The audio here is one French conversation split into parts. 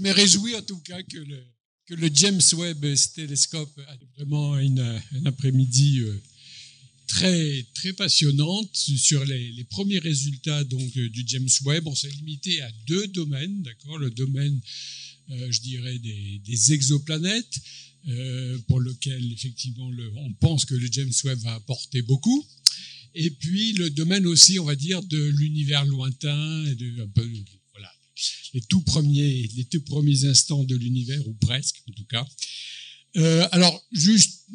est réjoui en tout cas que le James Webb Telescope a vraiment un après-midi très, très passionnante sur les premiers résultats donc, du James Webb. On s'est limité à 2 domaines, d'accord, le domaine, je dirais, des exoplanètes, pour lequel effectivement on pense que le James Webb va apporter beaucoup. Et puis le domaine aussi, on va dire, de l'univers lointain, et un peu, voilà, les tout premiers instants de l'univers, ou presque en tout cas. Alors, juste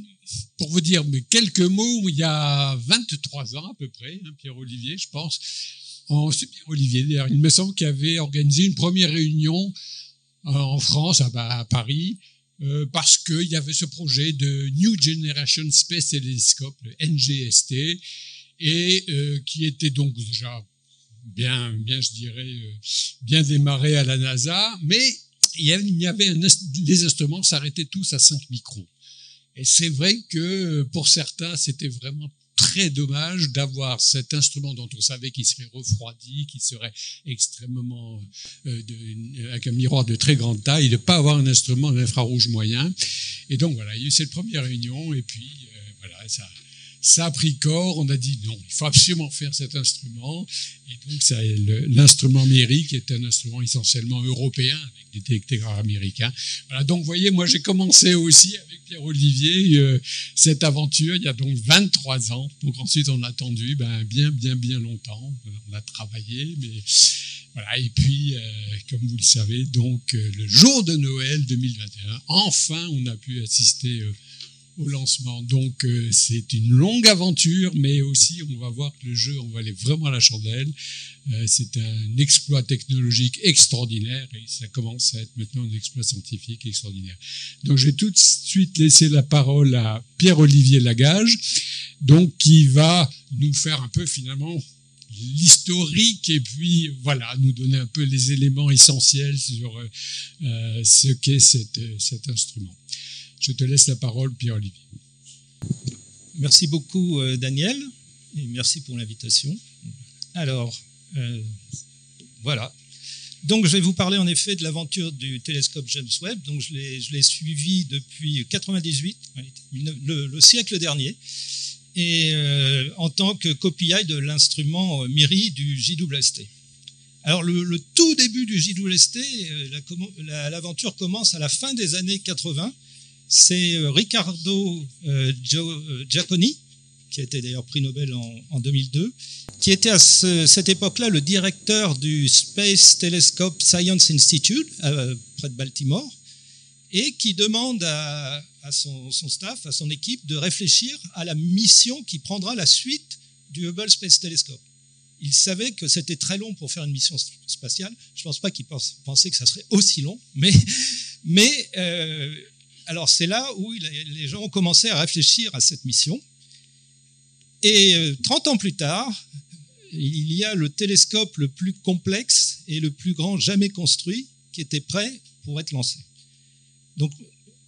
pour vous dire quelques mots, il y a 23 ans à peu près, hein, Pierre-Olivier, je pense, c'est Pierre-Olivier d'ailleurs, il me semble qu'il avait organisé une première réunion en France, à Paris, parce qu'il y avait ce projet de New Generation Space Telescope, le NGST, et qui était donc déjà bien, je dirais, bien démarré à la NASA, mais il y avait les instruments s'arrêtaient tous à 5 microns. Et c'est vrai que pour certains, c'était vraiment très dommage d'avoir cet instrument dont on savait qu'il serait refroidi, qu'il serait extrêmement avec un miroir de très grande taille, de ne pas avoir un instrument d'infrarouge moyen. Et donc voilà, il y a eu cette première réunion, et puis voilà, ça a pris corps. On a dit non, il faut absolument faire cet instrument. Et donc l'instrument MIRI, qui est un instrument essentiellement européen, avec des détecteurs américains. Voilà, donc vous voyez, moi j'ai commencé aussi avec Pierre-Olivier cette aventure il y a donc 23 ans. Donc ensuite on a attendu bien longtemps. On a travaillé, mais voilà. Et puis, comme vous le savez, donc le jour de Noël 2021, enfin on a pu assister au lancement. Donc c'est une longue aventure, mais aussi on va voir que le jeu, on va aller vraiment à la chandelle. C'est un exploit technologique extraordinaire, et ça commence à être maintenant un exploit scientifique extraordinaire. Donc je vais tout de suite laisser la parole à Pierre-Olivier Lagage, donc qui va nous faire un peu finalement l'historique, et puis voilà, nous donner un peu les éléments essentiels sur ce qu'est cet instrument. Je te laisse la parole, Pierre-Olivier. Merci beaucoup, Daniel, et merci pour l'invitation. Alors, voilà. Donc, je vais vous parler en effet de l'aventure du télescope James Webb. Donc, je l'ai suivi depuis 1998, le siècle dernier, et en tant que copiaille de l'instrument MIRI du JWST. Alors, le tout début du JWST, l'aventure commence à la fin des années 80. C'est Riccardo Giacconi, qui a été d'ailleurs prix Nobel en 2002, qui était à cette époque-là le directeur du Space Telescope Science Institute, près de Baltimore, et qui demande à son staff, à son équipe, de réfléchir à la mission qui prendra la suite du Hubble Space Telescope. Il savait que c'était très long pour faire une mission spatiale. Je ne pense pas qu'il pensait que ça serait aussi long, mais alors c'est là où les gens ont commencé à réfléchir à cette mission. Et 30 ans plus tard, il y a le télescope le plus complexe et le plus grand jamais construit qui était prêt pour être lancé. Donc,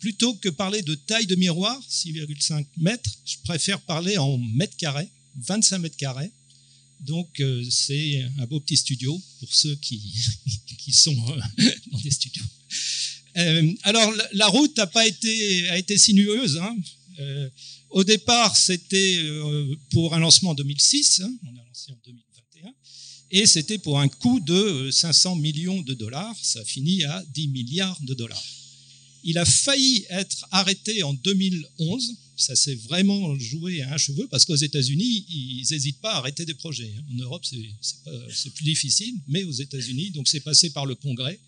plutôt que parler de taille de miroir, 6,5 mètres, je préfère parler en mètres carrés, 25 mètres carrés. Donc, c'est un beau petit studio pour ceux qui sont dans des studios. Alors, la route a été sinueuse. Hein. Au départ, c'était pour un lancement en 2006. Hein. On a lancé en 2021. Et c'était pour un coût de 500 millions de dollars. Ça finit à 10 milliards de dollars. Il a failli être arrêté en 2011. Ça s'est vraiment joué à un cheveu parce qu'aux États-Unis, ils n'hésitent pas à arrêter des projets. En Europe, c'est plus difficile, mais aux États-Unis, donc c'est passé par le Congrès.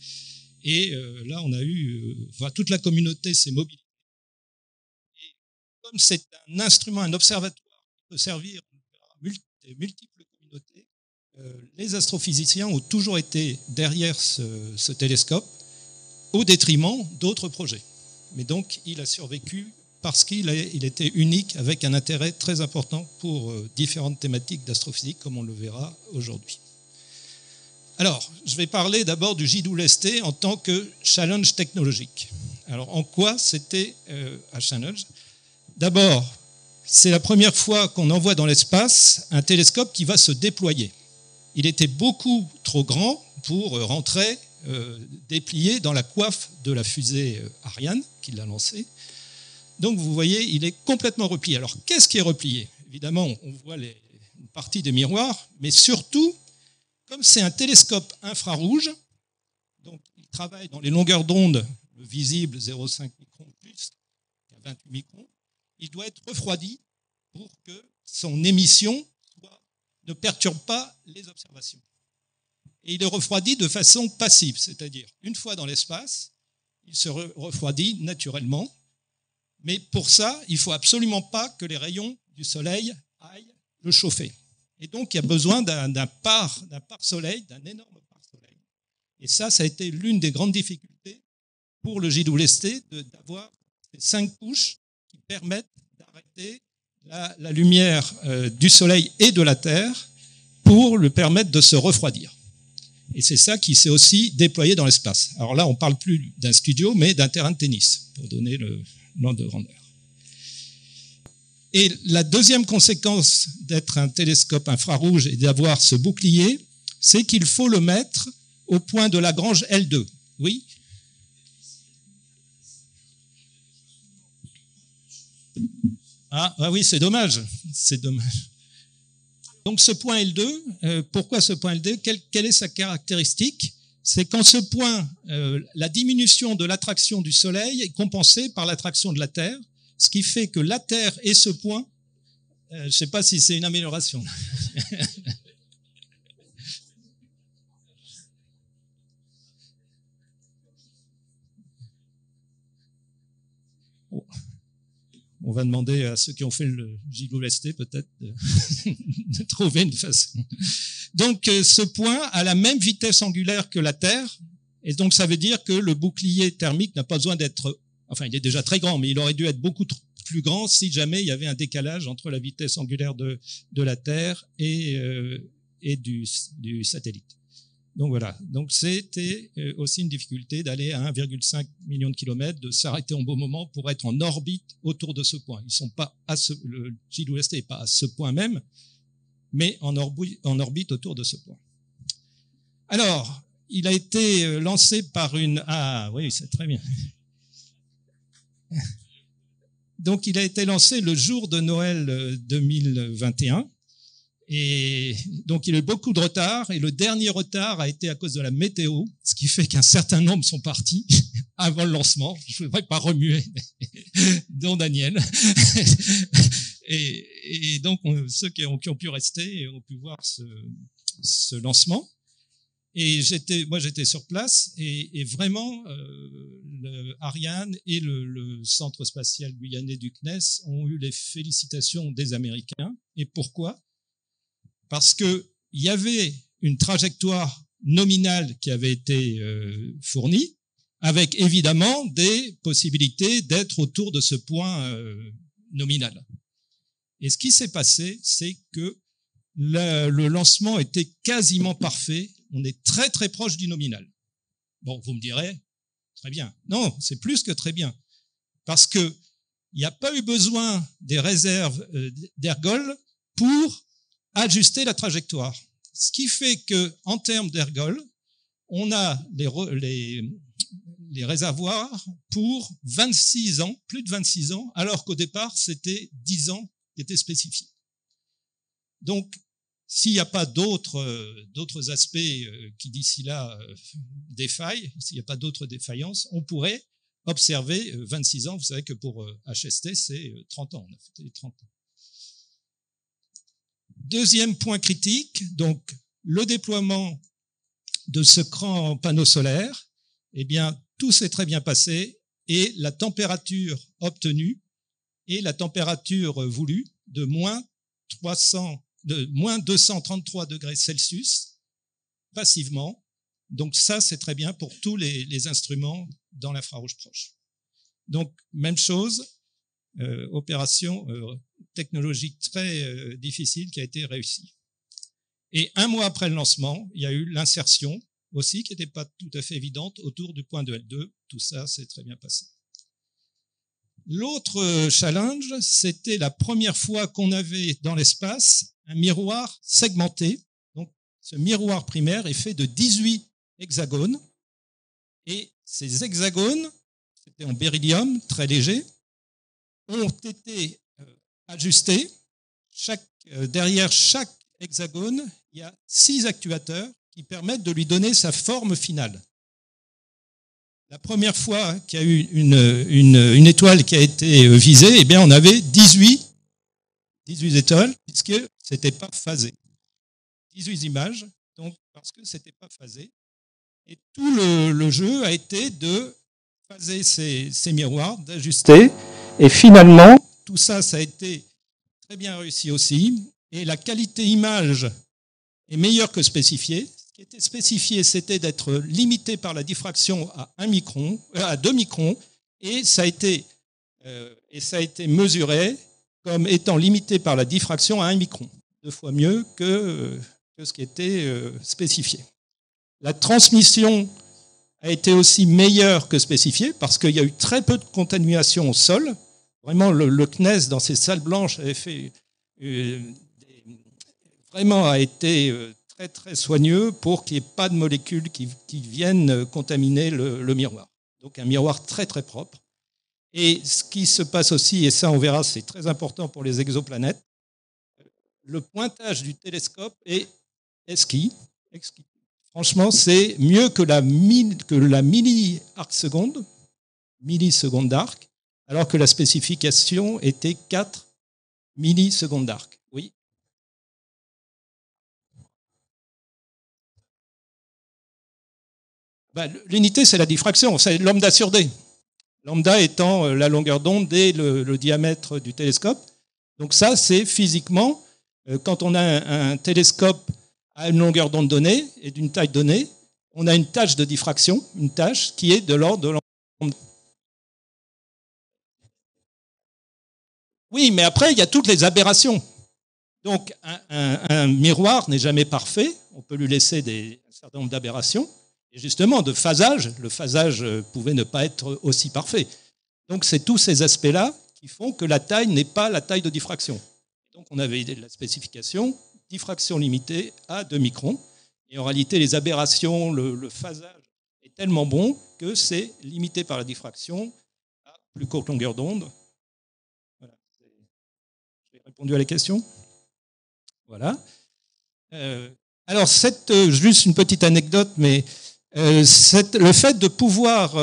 Et là, on a eu, toute la communauté s'est mobilisée. Et comme c'est un instrument, un observatoire qui peut servir à multiples communautés, les astrophysiciens ont toujours été derrière ce télescope au détriment d'autres projets. Mais donc, il a survécu parce qu'il était unique, avec un intérêt très important pour différentes thématiques d'astrophysique, comme on le verra aujourd'hui. Alors, je vais parler d'abord du JWST en tant que challenge technologique. Alors, en quoi c'était un challenge ? D'abord, c'est la première fois qu'on envoie dans l'espace un télescope qui va se déployer. Il était beaucoup trop grand pour rentrer déplié dans la coiffe de la fusée Ariane qui l'a lancée. Donc vous voyez, il est complètement replié. Alors qu'est-ce qui est replié? Évidemment, on voit une partie des miroirs, mais surtout, comme c'est un télescope infrarouge, donc il travaille dans les longueurs d'onde visibles 0,5 microns plus 28 microns, il doit être refroidi pour que son émission ne perturbe pas les observations. Et il est refroidi de façon passive, c'est-à-dire une fois dans l'espace, il se refroidit naturellement, mais pour ça, il ne faut absolument pas que les rayons du soleil aillent le chauffer. Et donc, il y a besoin d'un pare-soleil, d'un énorme pare-soleil. Et ça a été l'une des grandes difficultés pour le JWST, d'avoir ces 5 couches qui permettent d'arrêter la lumière du soleil et de la Terre pour lui permettre de se refroidir. Et c'est ça qui s'est aussi déployé dans l'espace. Alors là, on ne parle plus d'un studio, mais d'un terrain de tennis, pour donner l'ordre de grandeur. Et la deuxième conséquence d'être un télescope infrarouge et d'avoir ce bouclier, c'est qu'il faut le mettre au point de Lagrange L2. Oui ? Ah oui, c'est dommage. C'est dommage. Donc ce point L2, pourquoi ce point L2 quelle est sa caractéristique? C'est qu'en ce point, la diminution de l'attraction du Soleil est compensée par l'attraction de la Terre, ce qui fait que la Terre et ce point, je ne sais pas si c'est une amélioration. On va demander à ceux qui ont fait le JWST peut-être de trouver une façon. Donc ce point a la même vitesse angulaire que la Terre, et donc ça veut dire que le bouclier thermique n'a pas besoin d'être, enfin il est déjà très grand, mais il aurait dû être beaucoup plus grand si jamais il y avait un décalage entre la vitesse angulaire de la Terre et du satellite. Donc voilà, donc c'était aussi une difficulté d'aller à 1,5 million de kilomètres, de s'arrêter en bon moment pour être en orbite autour de ce point. Ils sont pas le JWST n'est pas à ce point même, mais en orbite autour de ce point. Alors, il a été lancé par ah oui, c'est très bien. Donc il a été lancé le jour de Noël 2021. Et donc, il y a eu beaucoup de retard, et le dernier retard a été à cause de la météo, ce qui fait qu'un certain nombre sont partis avant le lancement. Je ne voudrais pas remuer, dont Daniel. Et donc, ceux qui ont pu rester ont pu voir ce lancement. Et moi, j'étais sur place, et vraiment, le Ariane et le Centre spatial guyanais du CNES ont eu les félicitations des Américains. Et pourquoi ? Parce qu'il y avait une trajectoire nominale qui avait été fournie, avec évidemment des possibilités d'être autour de ce point nominal. Et ce qui s'est passé, c'est que le lancement était quasiment parfait. On est très très proche du nominal. Bon, vous me direz, très bien. Non, c'est plus que très bien. Parce qu'il n'y a pas eu besoin des réserves d'ergol pour ajuster la trajectoire. Ce qui fait qu'en termes d'ergol, on a les réservoirs pour 26 ans, plus de 26 ans, alors qu'au départ, c'était 10 ans qui étaient spécifiés. Donc, s'il n'y a pas d'autres aspects qui d'ici là défaillent, s'il n'y a pas d'autres défaillances, on pourrait observer 26 ans. Vous savez que pour HST, c'est 30 ans. On a fait 30 ans. Deuxième point critique, donc le déploiement de ce grand panneau solaire, eh bien tout s'est très bien passé et la température obtenue et la température voulue de moins 233 degrés Celsius passivement. Donc ça, c'est très bien pour tous les instruments dans l'infrarouge proche. Donc même chose, opération technologique très difficile qui a été réussie. Et un mois après le lancement, il y a eu l'insertion aussi qui n'était pas tout à fait évidente autour du point de L2. Tout ça s'est très bien passé. L'autre challenge, c'était la première fois qu'on avait dans l'espace un miroir segmenté. Donc, ce miroir primaire est fait de 18 hexagones Et ces hexagones, c'était en beryllium, très léger, ont été ajustés. Derrière chaque hexagone, il y a 6 actuateurs qui permettent de lui donner sa forme finale. La première fois qu'il y a eu une étoile qui a été visée, eh bien, on avait 18 étoiles, puisque c'était pas phasé. 18 images, donc parce que c'était pas phasé. Et tout le jeu a été de phaser ces miroirs, d'ajuster. Et finalement, tout ça, ça a été très bien réussi aussi. Et la qualité image est meilleure que spécifiée. Ce qui était spécifié, c'était d'être limité par la diffraction à 2 microns. Et ça a été mesuré comme étant limité par la diffraction à 1 micron. 2 fois mieux que ce qui était spécifié. La transmission a été aussi meilleure que spécifiée parce qu'il y a eu très peu de contamination au sol. Vraiment, le CNES, dans ses salles blanches, avait fait vraiment a été très très soigneux pour qu'il n'y ait pas de molécules qui viennent contaminer le miroir. Donc un miroir très très propre. Et ce qui se passe aussi, et ça on verra, c'est très important pour les exoplanètes, le pointage du télescope est exquis. Franchement, c'est mieux que la milli-arc-seconde, milliseconde d'arc, alors que la spécification était 4 millisecondes d'arc. Oui. L'unité, c'est la diffraction, c'est lambda sur D. Lambda étant la longueur d'onde et le diamètre du télescope. Donc ça, c'est physiquement, quand on a un télescope à une longueur d'onde donnée et d'une taille donnée, on a une tâche de diffraction, une tâche qui est de l'ordre de l'onde. Oui, mais après, il y a toutes les aberrations. Donc, un miroir n'est jamais parfait. On peut lui laisser un certain nombre d'aberrations. Et justement, le phasage pouvait ne pas être aussi parfait. Donc, c'est tous ces aspects-là qui font que la taille n'est pas la taille de diffraction. Donc, on avait la spécification, diffraction limitée à 2 microns. Et en réalité, les aberrations, le phasage est tellement bon que c'est limité par la diffraction à plus courte longueur d'onde. Voilà. J'ai répondu à la question. Voilà. Alors, juste une petite anecdote, mais le fait de pouvoir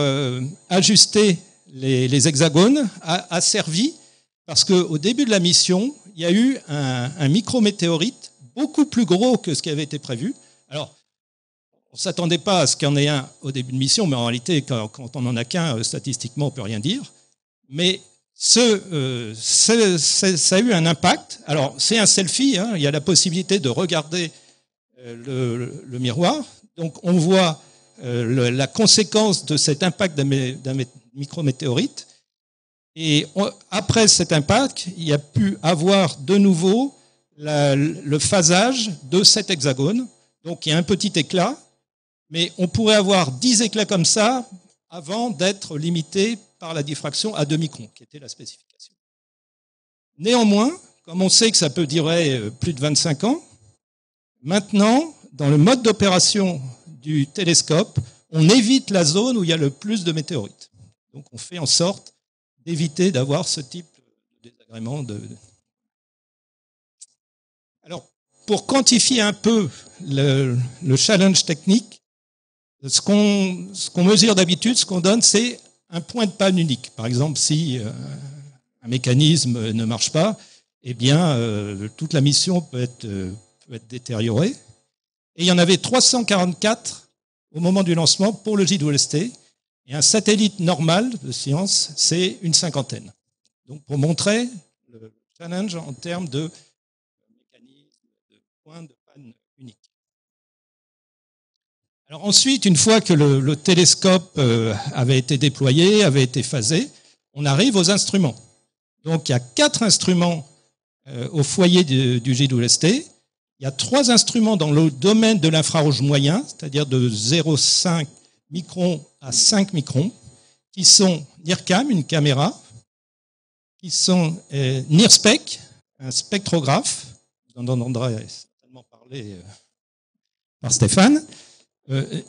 ajuster les hexagones a servi parce qu'au début de la mission, il y a eu un micrométéorite beaucoup plus gros que ce qui avait été prévu. Alors, on ne s'attendait pas à ce qu'il y en ait un au début de mission, mais en réalité, quand on n'en a qu'un, statistiquement, on ne peut rien dire. Mais ça a eu un impact. Alors, c'est un selfie, hein, il y a la possibilité de regarder le miroir. Donc, on voit la conséquence de cet impact d'un micrométéorite. Et après cet impact, il y a pu avoir de nouveau le phasage de cet hexagone. Donc, il y a un petit éclat, mais on pourrait avoir 10 éclats comme ça avant d'être limité par la diffraction à 2 microns, qui était la spécification. Néanmoins, comme on sait que ça peut durer plus de 25 ans, maintenant, dans le mode d'opération du télescope, on évite la zone où il y a le plus de météorites. Donc on fait en sorte d'éviter d'avoir ce type de désagrément. Alors, pour quantifier un peu le challenge technique, ce qu'on mesure d'habitude, ce qu'on donne, c'est un point de panne unique. Par exemple, si un mécanisme ne marche pas, eh bien, toute la mission peut être détériorée. Et il y en avait 344 au moment du lancement pour le JWST. Et un satellite normal de science, c'est une 50aine. Donc, pour montrer le challenge en termes de mécanisme, de point de panne unique. Alors ensuite, une fois que le télescope avait été déployé, avait été phasé, on arrive aux instruments. Donc il y a 4 instruments au foyer du JWST. Il y a 3 instruments dans le domaine de l'infrarouge moyen, c'est-à-dire de 0,5 microns à 5 microns, qui sont NIRCam, une caméra, qui sont NIRSPEC, un spectrographe, dont on entendra certainement parler par Stéphane,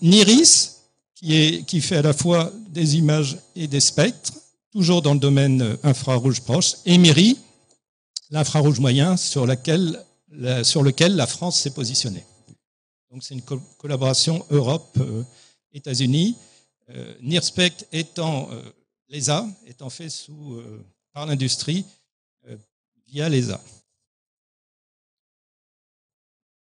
NIRIS, qui fait à la fois des images et des spectres, toujours dans le domaine infrarouge proche, et MIRI, l'infrarouge moyen sur lequel la France s'est positionnée. Donc c'est une collaboration Europe-États-Unis, NIRSPEC étant l'ESA, étant fait par l'industrie via l'ESA.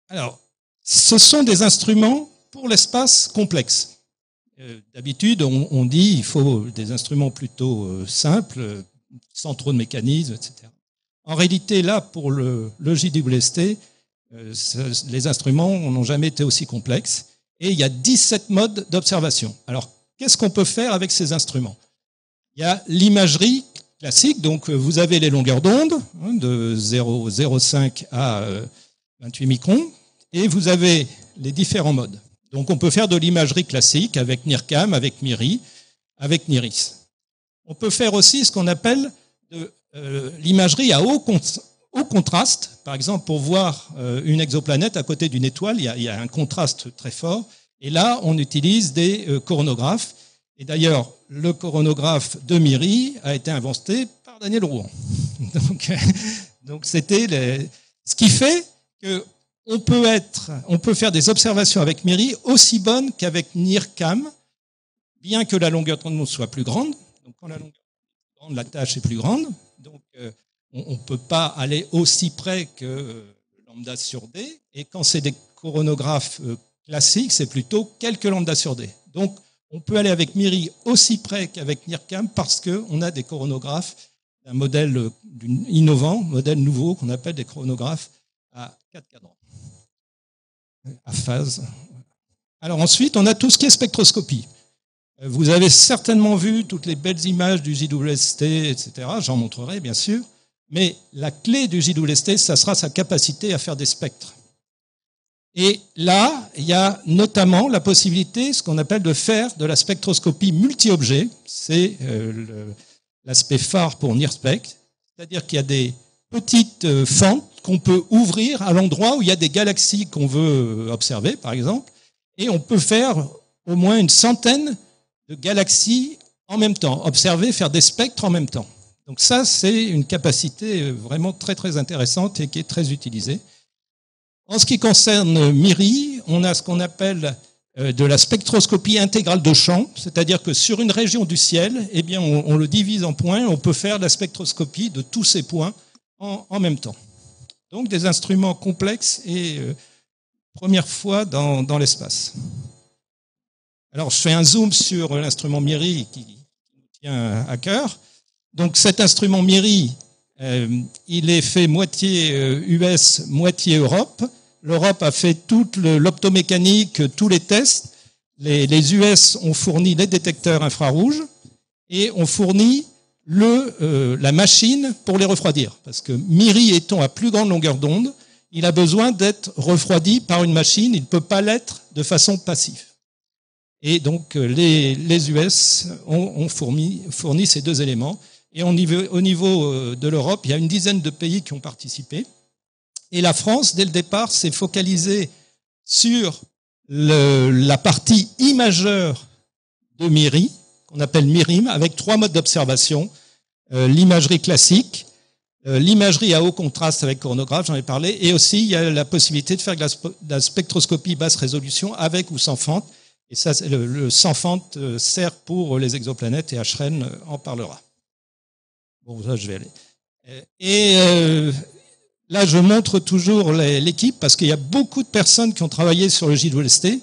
Alors, ce sont des instruments pour l'espace complexe. D'habitude, on dit qu'il faut des instruments plutôt simples, sans trop de mécanismes, etc. En réalité, là, pour le JWST, les instruments n'ont jamais été aussi complexes. Et il y a 17 modes d'observation. Alors, qu'est-ce qu'on peut faire avec ces instruments? Il y a l'imagerie classique, donc vous avez les longueurs d'onde, de 0,05 à 28 microns, et vous avez les différents modes. Donc on peut faire de l'imagerie classique avec NIRCam, avec MIRI, avec NIRIS. On peut faire aussi ce qu'on appelle de l'imagerie à haut contraste. Par exemple, pour voir une exoplanète à côté d'une étoile, il y a un contraste très fort. Et là, on utilise des coronographes. Et d'ailleurs, le coronographe de MIRI a été inventé par Daniel Rouen. Donc c'était ce qui fait que on peut faire des observations avec MIRI aussi bonnes qu'avec NIRCam, bien que la longueur d'onde soit plus grande. Donc quand la longueur est plus grande, la tâche est plus grande. Donc on ne peut pas aller aussi près que lambda sur D. Et quand c'est des coronographes classiques, c'est plutôt quelques lambda sur D. Donc on peut aller avec MIRI aussi près qu'avec NIRCam parce qu'on a des coronographes d'un modèle innovant, modèle nouveau qu'on appelle des coronographes à 4 cadrans. À phase. Alors ensuite, on a tout ce qui est spectroscopie. Vous avez certainement vu toutes les belles images du JWST, etc. J'en montrerai, bien sûr. Mais la clé du JWST, ça sera sa capacité à faire des spectres. Et là, il y a notamment la possibilité, ce qu'on appelle de faire de la spectroscopie multi-objet. C'est l'aspect phare pour NIRSPEC. C'est-à-dire qu'il y a des petites fentes qu'on peut ouvrir à l'endroit où il y a des galaxies qu'on veut observer, par exemple, et on peut faire au moins une centaine de galaxies en même temps, observer, faire des spectres en même temps. Donc ça, c'est une capacité vraiment très très intéressante et qui est très utilisée. En ce qui concerne MIRI, on a ce qu'on appelle de la spectroscopie intégrale de champ, c'est-à-dire que sur une région du ciel, eh bien, on le divise en points, on peut faire la spectroscopie de tous ces points en même temps. Donc des instruments complexes et première fois dans l'espace. Alors je fais un zoom sur l'instrument MIRI qui nous tient à cœur. Donc cet instrument MIRI, il est fait moitié US, moitié Europe. L'Europe a fait toute l'optomécanique, tous les tests. Les US ont fourni les détecteurs infrarouges et ont fourni la machine pour les refroidir. Parce que MIRI étant à plus grande longueur d'onde, il a besoin d'être refroidi par une machine, il ne peut pas l'être de façon passive. Et donc les US ont fourni ces deux éléments. Et au niveau de l'Europe, il y a une dizaine de pays qui ont participé. Et la France, dès le départ, s'est focalisée sur la partie imageur de MIRI, qu'on appelle MIRIM, avec 3 modes d'observation. L'imagerie classique, l'imagerie à haut contraste avec coronographe, j'en ai parlé, et aussi il y a la possibilité de faire de la spectroscopie basse résolution avec ou sans fente. Et ça, le sans fente sert pour les exoplanètes et Ashren en parlera. Bon, ça, je vais aller. Et là, je montre toujours l'équipe parce qu'il y a beaucoup de personnes qui ont travaillé sur le JWST.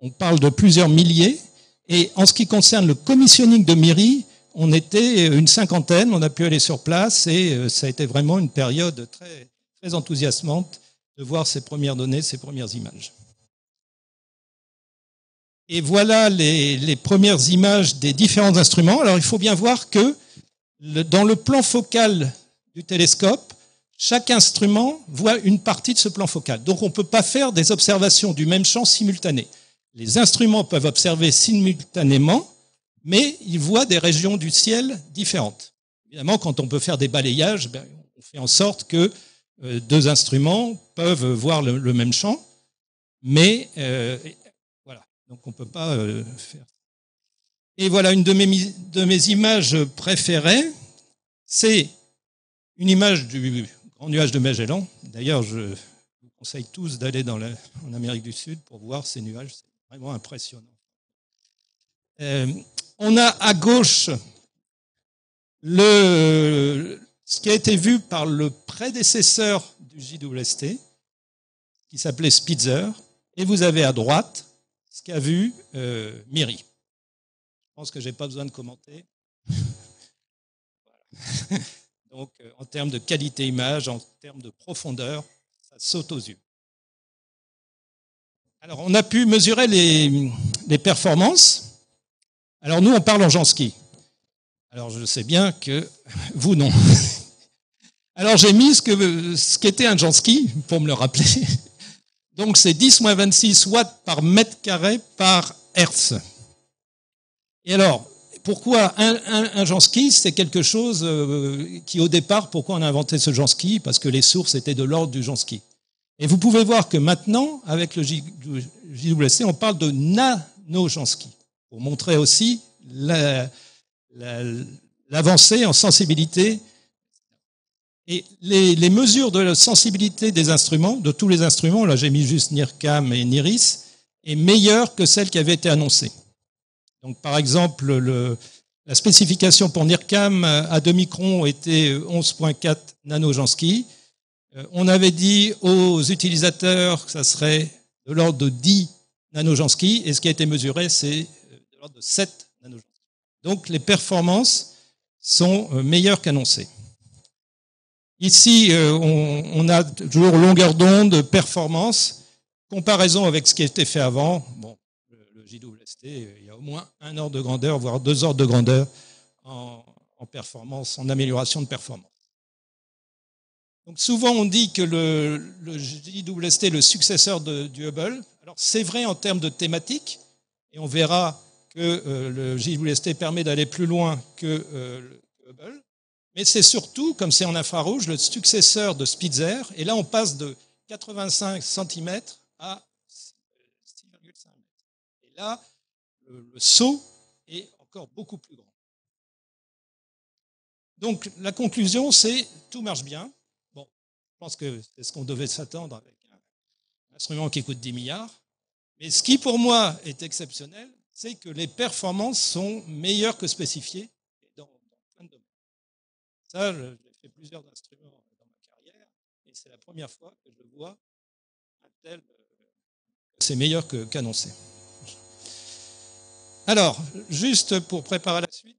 On parle de plusieurs milliers. Et en ce qui concerne le commissioning de MIRI, on était une cinquantaine, on a pu aller sur place et ça a été vraiment une période très, très enthousiasmante de voir ces premières données, ces premières images. Et voilà les premières images des différents instruments. Alors, il faut bien voir que dans le plan focal du télescope, chaque instrument voit une partie de ce plan focal. Donc, on ne peut pas faire des observations du même champ simultanées. Les instruments peuvent observer simultanément, mais ils voient des régions du ciel différentes. Évidemment, quand on peut faire des balayages, on fait en sorte que 2 instruments peuvent voir le même champ, mais voilà. Donc on ne peut pas faire. Et voilà une de mes images préférées, c'est une image du grand nuage de Magellan. D'ailleurs, je vous conseille tous d'aller en Amérique du Sud pour voir ces nuages, c'est vraiment impressionnant. On a à gauche ce qui a été vu par le prédécesseur du JWST, qui s'appelait Spitzer, et vous avez à droite ce qu'a vu MIRI. Je pense que je n'ai pas besoin de commenter. Voilà. Donc, en termes de qualité image, en termes de profondeur, ça saute aux yeux. Alors, on a pu mesurer les performances. Alors, nous, on parle en Jansky. Alors, je sais bien que vous, non. Alors, j'ai mis ce qu'était un Jansky, pour me le rappeler. Donc, c'est 10-26 watts par mètre carré par hertz. Et alors, pourquoi un Jansky, c'est quelque chose qui, au départ, pourquoi on a inventé ce Jansky? Parce que les sources étaient de l'ordre du Jansky. Et vous pouvez voir que maintenant, avec le JWST, on parle de nano-Jansky, pour montrer aussi l'avancée en sensibilité. Et les mesures de la sensibilité des instruments, de tous les instruments, là j'ai mis juste NIRCam et NIRIS, est meilleure que celle qui avait été annoncée. Donc par exemple, la spécification pour NIRCam à 2 microns était 11.4 nano-Jansky. On avait dit aux utilisateurs que ça serait de l'ordre de 10 nano-Jansky, et ce qui a été mesuré, c'est de l'ordre de 7 nano-Jansky. Donc les performances sont meilleures qu'annoncées. Ici, on a toujours longueur d'onde, performance, comparaison avec ce qui a été fait avant. Bon, le JWST, il y a au moins 1 ordre de grandeur, voire 2 ordres de grandeur en performance, en amélioration de performance. Donc souvent, on dit que le JWST est le successeur du Hubble. Alors c'est vrai en termes de thématique, et on verra que le JWST permet d'aller plus loin que le Hubble. Mais c'est surtout, comme c'est en infrarouge, le successeur de Spitzer. Et là, on passe de 85 cm à 6,5 m. Et là, le saut est encore beaucoup plus grand. Donc, la conclusion, c'est tout marche bien. Bon, je pense que c'est ce qu'on devait s'attendre avec un instrument qui coûte 10 milliards. Mais ce qui, pour moi, est exceptionnel, c'est que les performances sont meilleures que spécifiées dans plein de domaines. Ça, j'ai fait plusieurs instruments dans ma carrière, et c'est la première fois que je vois un tel. C'est meilleur qu'annoncé. Alors, juste pour préparer la suite,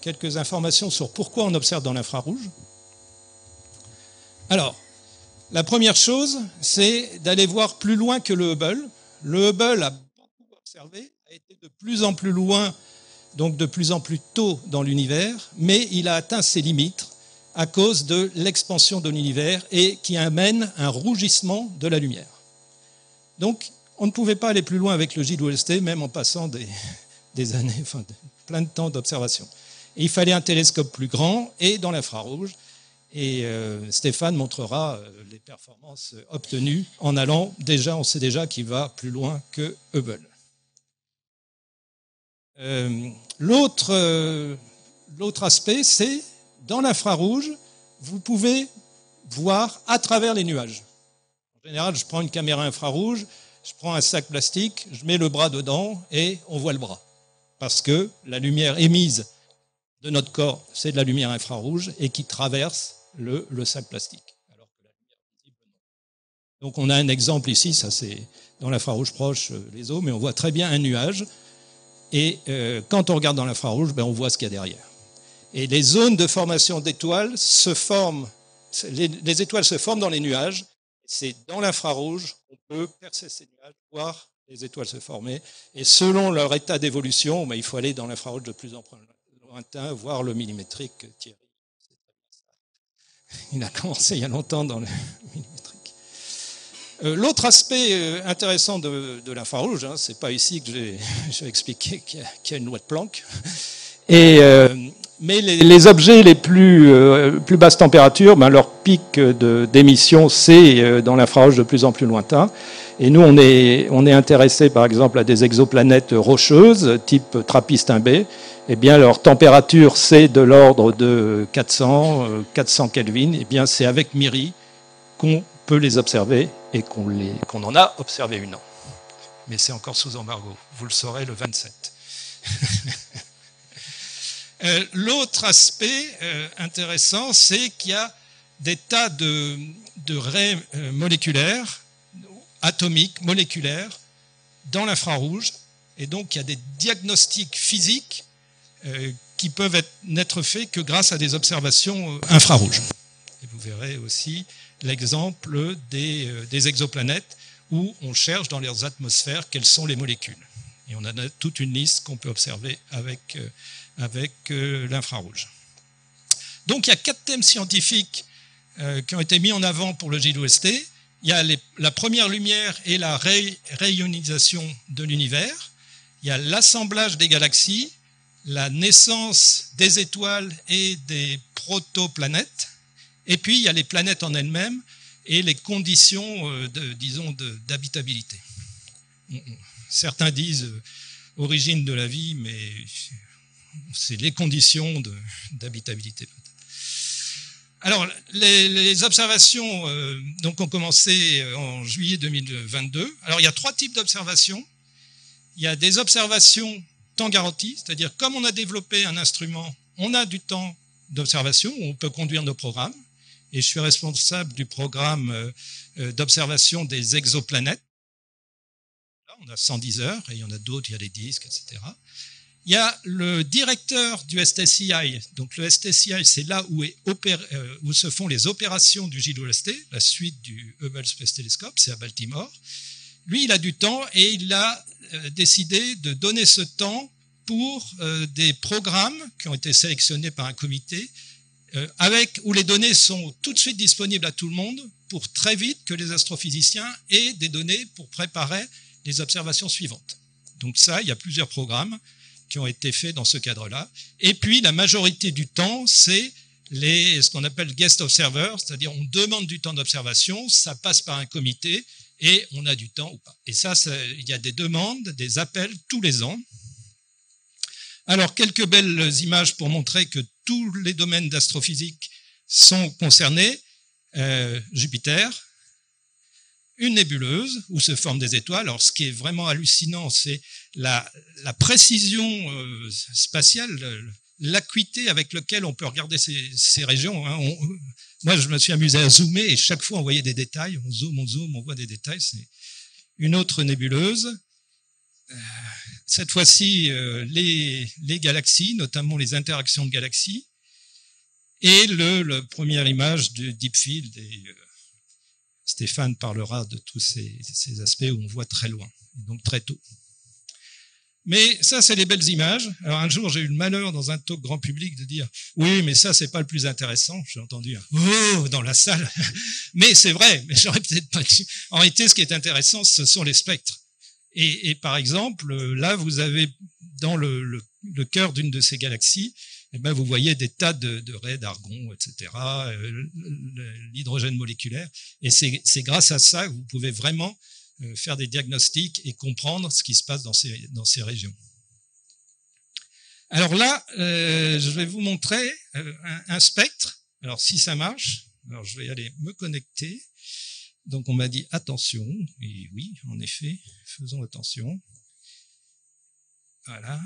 quelques informations sur pourquoi on observe dans l'infrarouge. Alors, la première chose, c'est d'aller voir plus loin que le Hubble. Le Hubble a beaucoup observé, a été de plus en plus loin, donc de plus en plus tôt dans l'univers, mais il a atteint ses limites à cause de l'expansion de l'univers et qui amène un rougissement de la lumière. Donc, on ne pouvait pas aller plus loin avec le JWST, même en passant des années, enfin, plein de temps d'observation. Et il fallait un télescope plus grand et dans l'infrarouge. Et Stéphane montrera les performances obtenues en allant déjà, on sait déjà qu'il va plus loin que Hubble. L'autre aspect, c'est dans l'infrarouge, vous pouvez voir à travers les nuages. En général, je prends une caméra infrarouge, je prends un sac plastique, je mets le bras dedans et on voit le bras. Parce que la lumière émise de notre corps, c'est de la lumière infrarouge et qui traverse le sac plastique. Alors que la lumière visible, non. Donc on a un exemple ici, ça c'est dans l'infrarouge proche, les eaux, mais on voit très bien un nuage. Et quand on regarde dans l'infrarouge, on voit ce qu'il y a derrière. Et les zones de formation d'étoiles se forment, les étoiles se forment dans les nuages. C'est dans l'infrarouge qu'on peut percer ces nuages, voir les étoiles se former. Et selon leur état d'évolution, il faut aller dans l'infrarouge de plus en plus lointain, voir le millimétrique. Thierry, il a commencé il y a longtemps dans le millimétrique. L'autre aspect intéressant de l'infrarouge, c'est pas ici que j'ai expliqué qu'il y a une loi de Planck, mais les objets les plus basse température, leur pic d'émission, c'est dans l'infrarouge de plus en plus lointain. Et nous, on est intéressé, par exemple, à des exoplanètes rocheuses, type Trappist 1b. Eh bien, leur température, c'est de l'ordre de 400 Kelvin. Eh bien, c'est avec MIRI qu'on peut les observer et qu'on en a observé une. Mais c'est encore sous embargo. Vous le saurez le 27. L'autre aspect intéressant, c'est qu'il y a des tas de raies moléculaires, atomiques, moléculaires, dans l'infrarouge. Et donc, il y a des diagnostics physiques qui peuvent n'être faits que grâce à des observations infrarouges. Et vous verrez aussi l'exemple des exoplanètes où on cherche dans leurs atmosphères quelles sont les molécules. Et on a toute une liste qu'on peut observer avec l'infrarouge. Donc il y a 4 thèmes scientifiques qui ont été mis en avant pour le JWST. Il y a la première lumière et la rayonisation de l'univers. Il y a l'assemblage des galaxies, la naissance des étoiles et des protoplanètes. Et puis il y a les planètes en elles-mêmes et les conditions, d'habitabilité. Certains disent origine de la vie, mais c'est les conditions d'habitabilité. Alors, les observations donc ont commencé en juillet 2022. Alors, il y a 3 types d'observations. Il y a des observations temps garanti, c'est-à-dire comme on a développé un instrument, on a du temps d'observation où on peut conduire nos programmes. Et je suis responsable du programme d'observation des exoplanètes. Là, on a 110 heures, et il y en a d'autres, il y a les disques, etc. Il y a le directeur du STCI. Donc le STCI, c'est là où se font les opérations du JWST, la suite du Hubble Space Telescope, c'est à Baltimore. Lui, il a du temps et il a décidé de donner ce temps pour des programmes qui ont été sélectionnés par un comité où les données sont tout de suite disponibles à tout le monde pour très vite que les astrophysiciens aient des données pour préparer les observations suivantes. Donc ça, il y a plusieurs programmes qui ont été faits dans ce cadre-là. Et puis, la majorité du temps, c'est ce qu'on appelle guest observers, c'est-à-dire on demande du temps d'observation, ça passe par un comité et on a du temps ou pas. Et ça, il y a des demandes, des appels tous les ans. Alors, quelques belles images pour montrer que tous les domaines d'astrophysique sont concernés. Jupiter, une nébuleuse où se forment des étoiles. Alors, ce qui est vraiment hallucinant, c'est la précision spatiale, l'acuité avec laquelle on peut regarder ces régions. Moi, je me suis amusé à zoomer et chaque fois, on voyait des détails. On zoome, on voit des détails. C'est une autre nébuleuse. Cette fois-ci, les galaxies, notamment les interactions de galaxies, et la première image de Deep Field. Et Stéphane parlera de tous ces aspects où on voit très loin, donc très tôt. Mais ça, c'est les belles images. Alors un jour, j'ai eu le malheur dans un talk grand public de dire « Oui, mais ça, c'est pas le plus intéressant. » J'ai entendu un « Oh » dans la salle. Mais c'est vrai, mais j'aurais peut-être pas dit. En réalité, ce qui est intéressant, ce sont les spectres. Et par exemple, là, vous avez dans le cœur d'une de ces galaxies, eh ben, vous voyez des tas de raies d'argon, etc., l'hydrogène moléculaire. Et c'est grâce à ça que vous pouvez vraiment faire des diagnostics et comprendre ce qui se passe dans ces régions. Alors là, je vais vous montrer un spectre. Alors si ça marche, alors je vais aller me connecter. Donc on m'a dit attention, et oui, en effet, faisons attention. Voilà.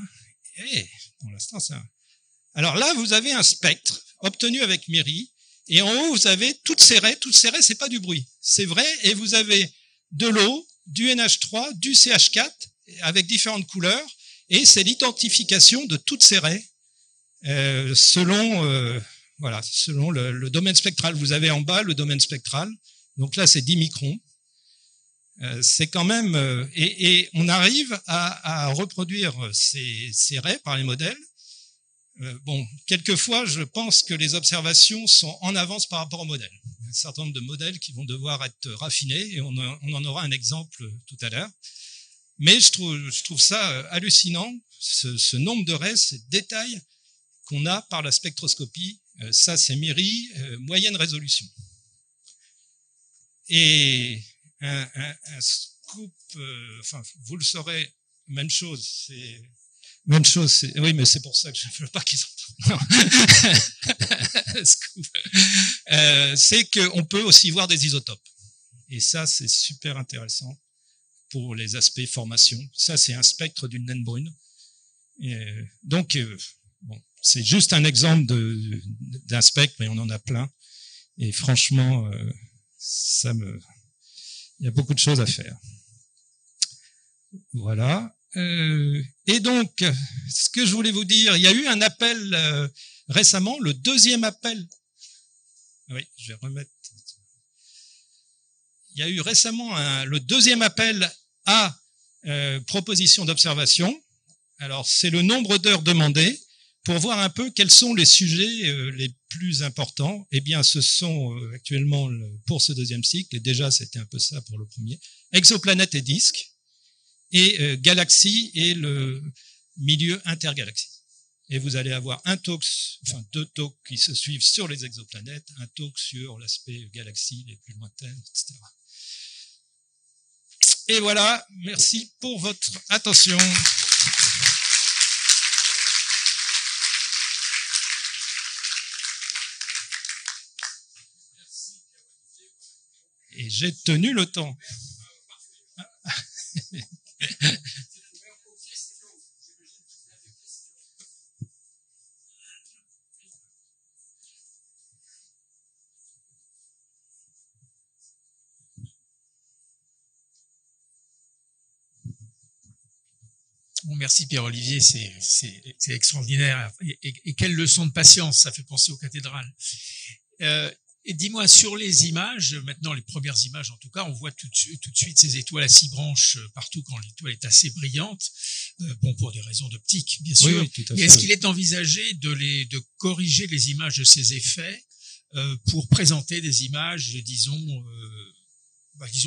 Et pour l'instant, ça. Alors là, vous avez un spectre obtenu avec MIRI, et en haut, vous avez toutes ces raies. Toutes ces raies, c'est pas du bruit, c'est vrai. Et vous avez de l'eau, du NH3, du CH4, avec différentes couleurs, et c'est l'identification de toutes ces raies selon le domaine spectral. Vous avez en bas le domaine spectral. Donc là, c'est 10 microns. C'est quand même... et on arrive à reproduire ces raies par les modèles. Bon, quelquefois, je pense que les observations sont en avance par rapport aux modèles. Il y a un certain nombre de modèles qui vont devoir être raffinés, et on en aura un exemple tout à l'heure. Mais je trouve ça hallucinant, ce nombre de raies, ces détails qu'on a par la spectroscopie. Ça, c'est MIRI, moyenne résolution. Et un coupe, enfin, vous le saurez, même chose, oui, mais c'est pour ça que je ne veux pas qu'ils entendent. C'est qu'on peut aussi voir des isotopes. Et ça, c'est super intéressant pour les aspects formation. Ça, c'est un spectre d'une naine brune. Donc, bon, c'est juste un exemple d'un spectre, mais on en a plein. Et franchement, il y a beaucoup de choses à faire. Voilà. Et donc, ce que je voulais vous dire, il y a eu un appel récemment, le deuxième appel. Oui, je vais remettre. Il y a eu récemment le deuxième appel à proposition d'observation. Alors, c'est le nombre d'heures demandées pour voir un peu quels sont les sujets les plus importants. Eh bien, ce sont actuellement, pour ce deuxième cycle, et déjà c'était un peu ça pour le premier, exoplanètes et disques, et galaxies et le milieu intergalaxie. Et vous allez avoir deux talks qui se suivent sur les exoplanètes, un talk sur l'aspect galaxies les plus lointaines, etc. Et voilà, merci pour votre attention. Et j'ai tenu le temps. Bon, merci Pierre-Olivier, c'est extraordinaire. Et quelle leçon de patience, ça fait penser aux cathédrales. Et dis-moi, sur les images, maintenant les premières images en tout cas, on voit tout de suite ces étoiles à 6 branches partout quand l'étoile est assez brillante, bon, pour des raisons d'optique, bien sûr. Oui, tout à fait. Mais est-ce qu'il est envisagé de corriger les images de ces effets pour présenter des images, disons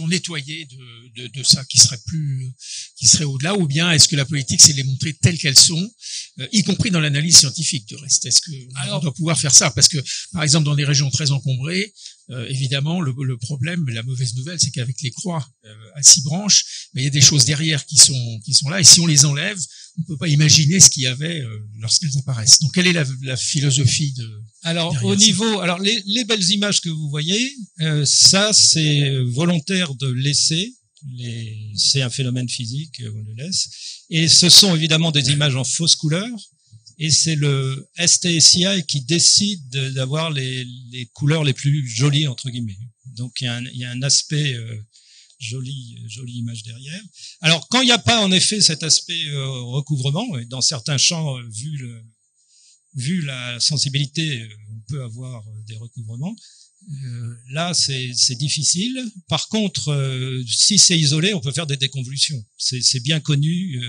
nettoyées de ça qui serait au-delà, ou bien est-ce que la politique c'est de les montrer telles qu'elles sont, y compris dans l'analyse scientifique de reste. Est-ce qu'on doit pouvoir faire ça? Parce que, par exemple, dans des régions très encombrées, évidemment, le problème, la mauvaise nouvelle, c'est qu'avec les croix à 6 branches, il y a des choses derrière qui sont là, et si on les enlève, on ne peut pas imaginer ce qu'il y avait lorsqu'elles apparaissent. Donc, quelle est la philosophie de... Alors, les belles images que vous voyez, ça, c'est volontaire de laisser. C'est un phénomène physique, on le laisse. Et ce sont évidemment des images en fausse couleur. Et c'est le STSI qui décide d'avoir les couleurs les plus jolies, entre guillemets. Donc, il y a un aspect jolie image derrière. Alors, quand il n'y a pas en effet cet aspect recouvrement, et dans certains champs, vu la sensibilité, on peut avoir des recouvrements. Là, c'est difficile. Par contre, si c'est isolé, on peut faire des déconvolutions. C'est bien connu.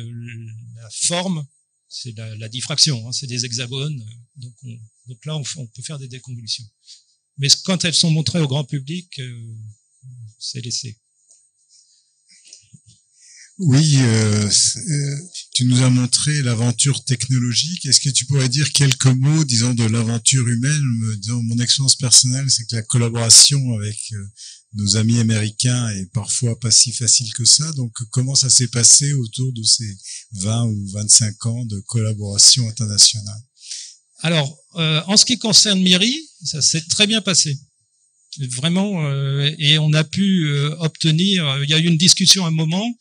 La forme, c'est la diffraction. Hein, c'est des hexagones. Donc là, on peut faire des déconvolutions. Mais quand elles sont montrées au grand public, c'est laissé. Oui, tu nous as montré l'aventure technologique. Est-ce que tu pourrais dire quelques mots, disons, de l'aventure humaine? Disons, mon expérience personnelle, c'est que la collaboration avec nos amis américains est parfois pas si facile que ça. Donc, comment ça s'est passé autour de ces 20 ou 25 ans de collaboration internationale? Alors, en ce qui concerne MIRI, ça s'est très bien passé. Vraiment, et on a pu obtenir, il y a eu une discussion à un moment,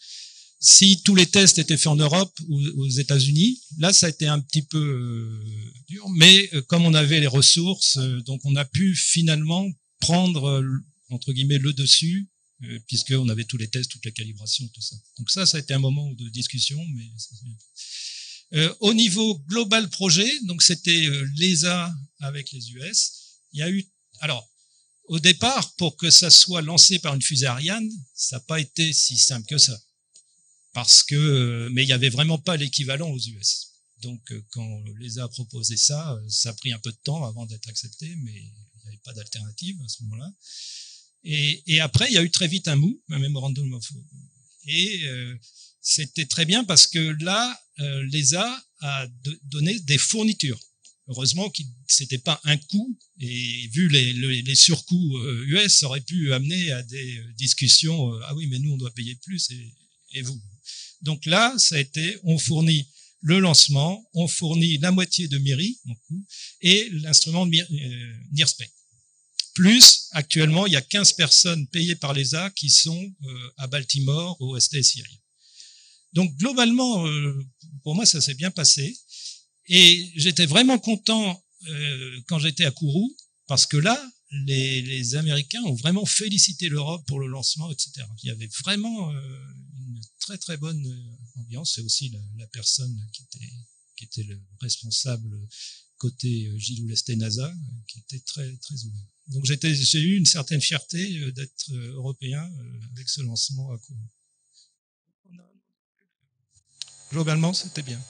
si tous les tests étaient faits en Europe ou aux États-Unis. Là, ça a été un petit peu dur, mais comme on avait les ressources, donc on a pu finalement prendre, entre guillemets, le dessus, puisqu'on avait tous les tests, toutes les calibrations, tout ça. Donc ça a été un moment de discussion, mais au niveau global projet, donc c'était l'ESA avec les US, il y a eu, alors, au départ, pour que ça soit lancé par une fusée Ariane, ça n'a pas été si simple que ça. Mais il n'y avait vraiment pas l'équivalent aux US. Donc, quand l'ESA a proposé ça, ça a pris un peu de temps avant d'être accepté, mais il n'y avait pas d'alternative à ce moment-là. Et après, il y a eu très vite un Memorandum of... Et c'était très bien parce que là, l'ESA a donné des fournitures. heureusement que c'était pas un coup, et vu les surcoûts US, ça aurait pu amener à des discussions, ah oui, mais nous on doit payer plus, et vous. Donc là, ça a été, on fournit le lancement, on fournit la moitié de MIRI, en coût, et l'instrument NIRSPEC. Plus, actuellement, il y a 15 personnes payées par l'ESA qui sont à Baltimore, au STSI. Donc, globalement, pour moi, ça s'est bien passé. Et j'étais vraiment content quand j'étais à Kourou, parce que là, les Américains ont vraiment félicité l'Europe pour le lancement, etc. Il y avait vraiment une très très bonne ambiance. C'est aussi la personne qui était le responsable côté Gilles Lesté NASA, qui était très très ouvert. Donc j'ai eu une certaine fierté d'être européen avec ce lancement à Kourou. Globalement, c'était bien.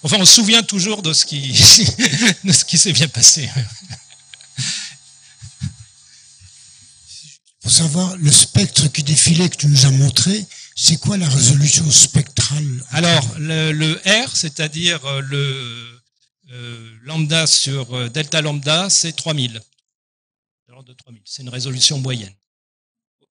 Enfin, on se souvient toujours de ce qui s'est bien passé. Pour savoir, le spectre qui défilait que tu nous as montré, c'est quoi la résolution spectrale? Alors, le R, c'est-à-dire le lambda sur delta lambda, c'est 3000. C'est une résolution moyenne.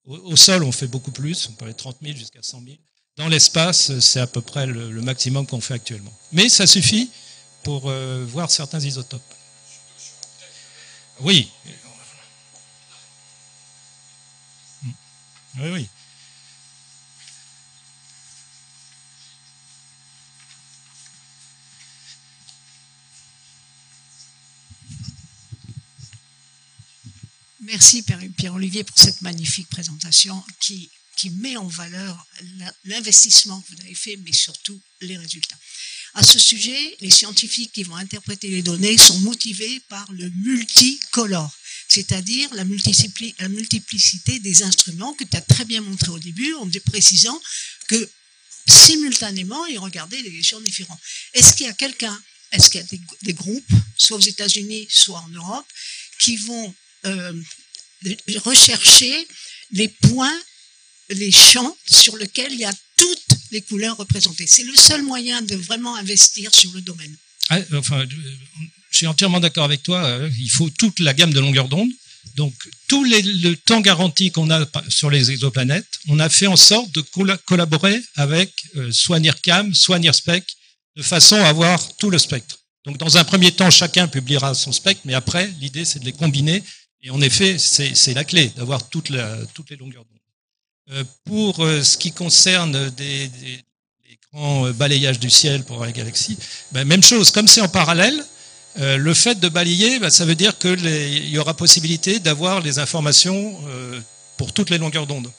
Au sol, on fait beaucoup plus, on peut aller 30 000 jusqu'à 100 000. Dans l'espace, c'est à peu près le maximum qu'on fait actuellement. Mais ça suffit pour voir certains isotopes. Oui. Oui, oui. Merci Pierre-Olivier pour cette magnifique présentation qui met en valeur l'investissement que vous avez fait, mais surtout les résultats. À ce sujet, les scientifiques qui vont interpréter les données sont motivés par le multicolore, c'est-à-dire la multiplicité des instruments que tu as très bien montré au début, en précisant que simultanément, ils regardaient des champs différents. Est-ce qu'il y a des groupes, soit aux États-Unis, soit en Europe, qui vont rechercher les points, les champs sur lesquels il y a toutes les couleurs représentées? C'est le seul moyen de vraiment investir sur le domaine. Enfin, je suis entièrement d'accord avec toi. Il faut toute la gamme de longueur d'onde. Donc, tout le temps garanti qu'on a sur les exoplanètes, on a fait en sorte de collaborer avec soit NIRCam, soit NIRSPEC, de façon à avoir tout le spectre. Donc, dans un premier temps, chacun publiera son spectre, mais après, l'idée, c'est de les combiner. Et en effet, c'est la clé, d'avoir toutes les longueurs d'onde. Pour ce qui concerne des grands balayages du ciel pour la galaxie, même chose, comme c'est en parallèle, le fait de balayer, ça veut dire qu'il y aura possibilité d'avoir les informations pour toutes les longueurs d'onde.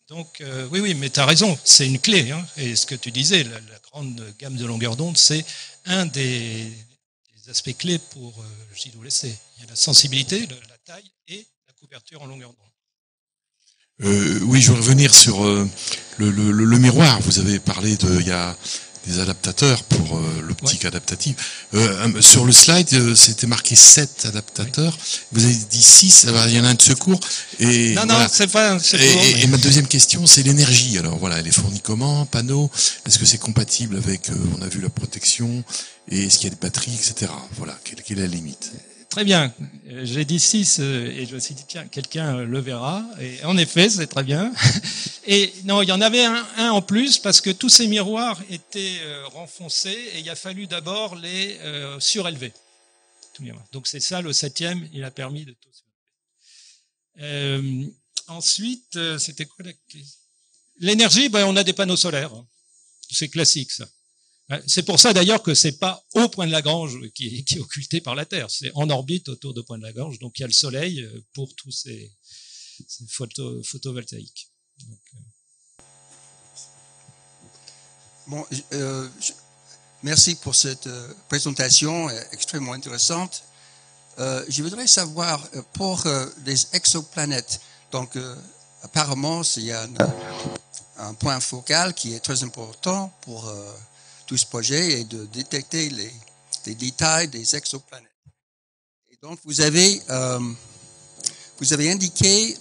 Donc oui, mais tu as raison, c'est une clé. Hein, et ce que tu disais, la grande gamme de longueurs d'onde, c'est un des aspects clés pour Gilles Lesté. Il y a la sensibilité, la taille et la couverture en longueur d'onde. Oui, je veux revenir sur le miroir. Vous avez parlé il y a des adaptateurs pour l'optique adaptative. Sur le slide, c'était marqué 7 adaptateurs. Oui. Vous avez dit 6, il y en a un de secours. Et non, voilà. Non, c'est pas. Et ma deuxième question, c'est l'énergie. Alors voilà, elle est fournie comment? Panneau? Est-ce que c'est compatible avec, on a vu la protection, et est-ce qu'il y a des batteries, etc. Voilà, quelle est la limite? Très bien. J'ai dit 6 et je me suis dit, tiens, quelqu'un le verra. Et en effet, c'est très bien. Et non, il y en avait un en plus parce que tous ces miroirs étaient renfoncés et il a fallu d'abord les surélever. Donc c'est ça, le 7e, il a permis de tout surélever. Ensuite, c'était quoi la question? L'énergie, on a des panneaux solaires. C'est classique, ça. C'est pour ça d'ailleurs que c'est pas au point de Lagrange qui est occulté par la Terre, c'est en orbite autour de point de Lagrange, donc il y a le Soleil pour tous ces photovoltaïques. Donc, merci pour cette présentation extrêmement intéressante. Je voudrais savoir pour les exoplanètes, donc apparemment il y a un point focal qui est très important pour tout ce projet et de détecter les détails des exoplanètes. Et donc, vous avez indiqué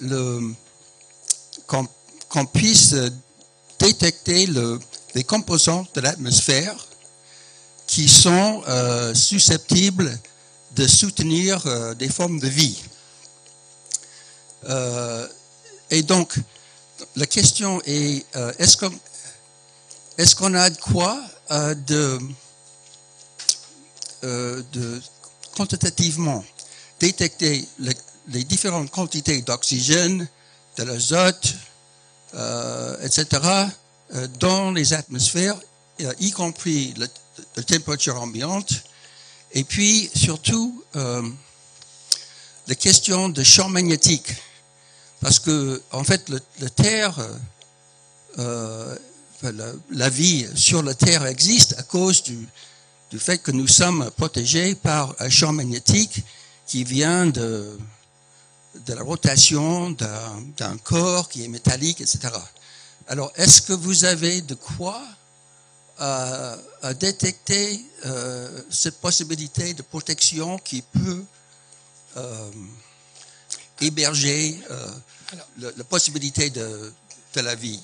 qu'on puisse détecter les composants de l'atmosphère qui sont susceptibles de soutenir des formes de vie. Et donc, la question est, est-ce qu'on a de quoi de quantitativement détecter les différentes quantités d'oxygène, de l'azote, etc., dans les atmosphères, y compris la température ambiante, et puis surtout la question de champ magnétique, parce que en fait la Terre, la vie sur la Terre existe à cause du fait que nous sommes protégés par un champ magnétique qui vient de la rotation d'un corps qui est métallique, etc. Alors, est-ce que vous avez de quoi à détecter cette possibilité de protection qui peut héberger la possibilité de la vie?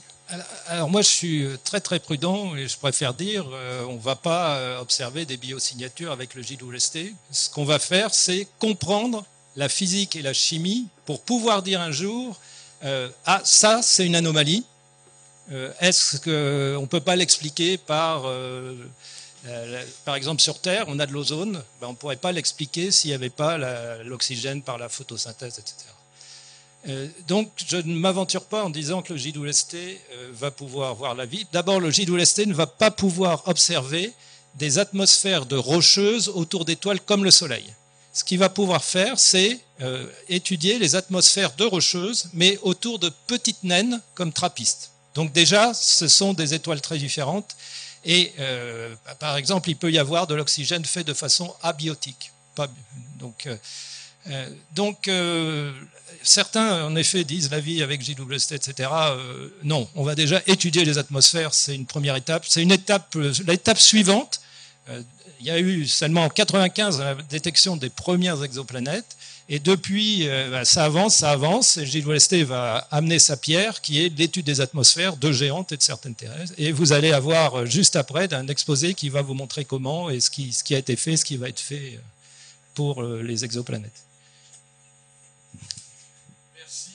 Alors moi, je suis très très prudent et je préfère dire, on ne va pas observer des biosignatures avec le JWST. Ce qu'on va faire, c'est comprendre la physique et la chimie pour pouvoir dire un jour, ah ça c'est une anomalie. Est-ce qu'on ne peut pas l'expliquer par exemple sur Terre, on a de l'ozone, ben, on ne pourrait pas l'expliquer s'il n'y avait pas l'oxygène par la photosynthèse, etc. Donc, je ne m'aventure pas en disant que le JWST va pouvoir voir la vie. D'abord, le JWST ne va pas pouvoir observer des atmosphères de rocheuses autour d'étoiles comme le Soleil. Ce qu'il va pouvoir faire, c'est étudier les atmosphères de rocheuses, mais autour de petites naines comme TRAPPIST. Donc déjà, ce sont des étoiles très différentes. Et par exemple, il peut y avoir de l'oxygène fait de façon abiotique. Donc, certains, en effet, disent la vie avec JWST, etc. Non, on va déjà étudier les atmosphères, c'est une première étape. C'est l'étape suivante. Il y a eu seulement en 1995 la détection des premières exoplanètes. Et depuis, ça avance. Et JWST va amener sa pierre, qui est l'étude des atmosphères de géantes et de certaines terrestres. Et vous allez avoir juste après un exposé qui va vous montrer comment et ce qui a été fait, ce qui va être fait pour les exoplanètes. Merci.